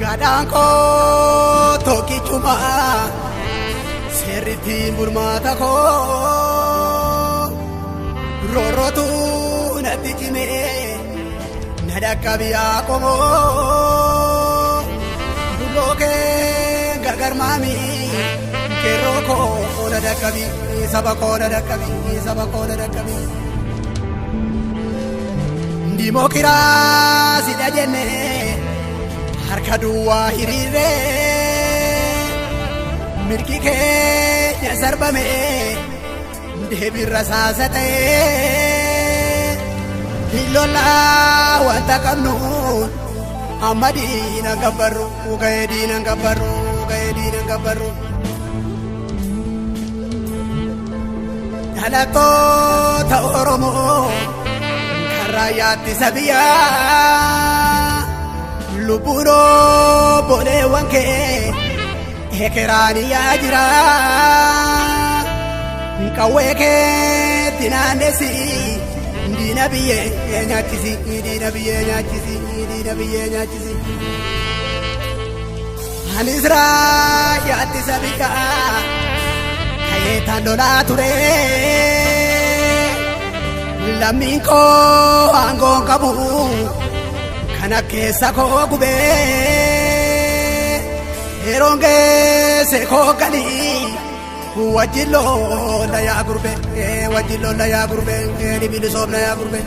Gadangko toki cuma seriti murmata ko rorotu nati cime nadakabiya ko buloke gagar mami keroko nadakabi sabako nadakabi dimokira sidajene harka duwa hirire mirki keenya sarbame deebirra saasate hilola wanta qabnu amma diina gabbarru ga'ee diina gabbarru dhalattoota Oromoo karraa yaatti sabiyaa lubbuuro boleewwan kee ekeraani yaa jira qawwee keetti naannesi diina biyyee nyaachisi anis raayyaatti sabiyaa kayeetaan lolaa ture lammiin koo aangoon qabu kana keessa koo gubee yeroon geesse koo galii wajjin lola yaa gurbe ni bilisoomna yaa gurbe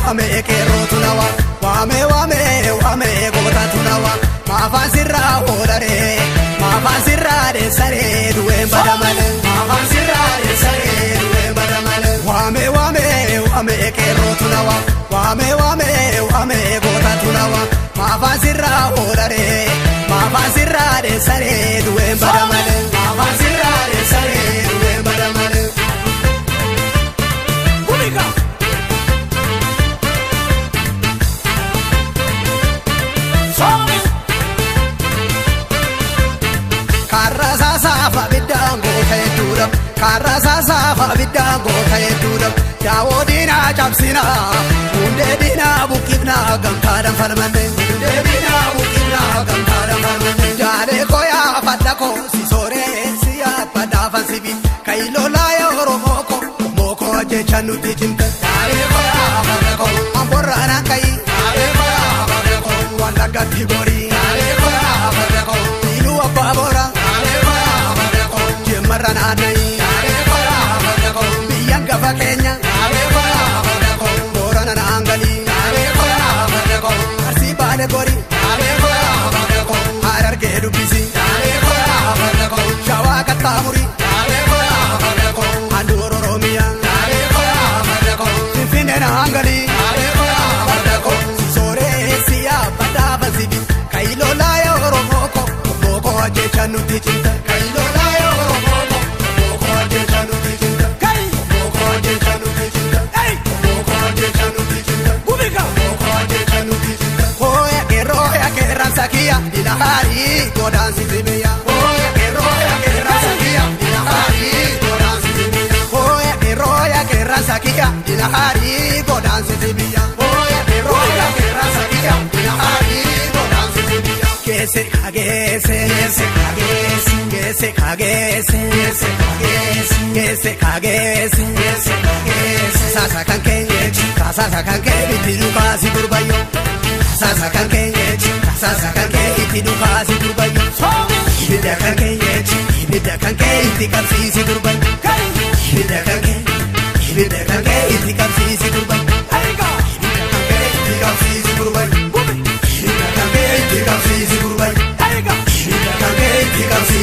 Wame kero tunawa, wame gota tunawa, maafan sirra hodare, maafan sirra de sare duwe badamale, maafan sirra de sare duwe badamale. Wame kero tunawa, wame gota tunawa, maafan sirra hodare, maafan sirra de sare duwe badamale, maafan sirra de sare duwe badamale. Karasa bidango kayedura yawo dina chapsina unde dina bukibna gamkaram farmande unde dina bukibna gamkaram farmande jare koya padako sisore siya padavan sibi kailola ya oromoko moko je chanuti jimta jare koya padako amborana kai jare koya padako wanda gatigori jare koya padako ilu ababora jare koya padako jemarana anai Gafa Kenya, Borana Nangali, Arsi Bale Gori, Harar Gedu Bisi, Shawa Katamuri, Anduro Romia, Infine Nangali, Sore Sia, Padava Zibi, Kailo Laya Oromoko, Moko Ajechanu Tichinta, Kailo Laya Oromoko, Moko Ajechanu Tichinta. Sakia dilahari godan sizimeya oya que rasakia dilahari godan sizimeya oya que rasakia dilahari godan sizimeya oya que rasakia dilahari godan sizimeya que se kagese sasa kanke bitiluka sigurbayo sasa kanke itiduka sigurbayo ibida kanke itikapsi sigurbayo ibida ibidda kan kee itti qabsiisi gurban. Ibidda kan kee itti qabsiisi gurban. Ibidda kan kee itti qabsiisi gurban. Ibidda kan kee itti qabsiisi.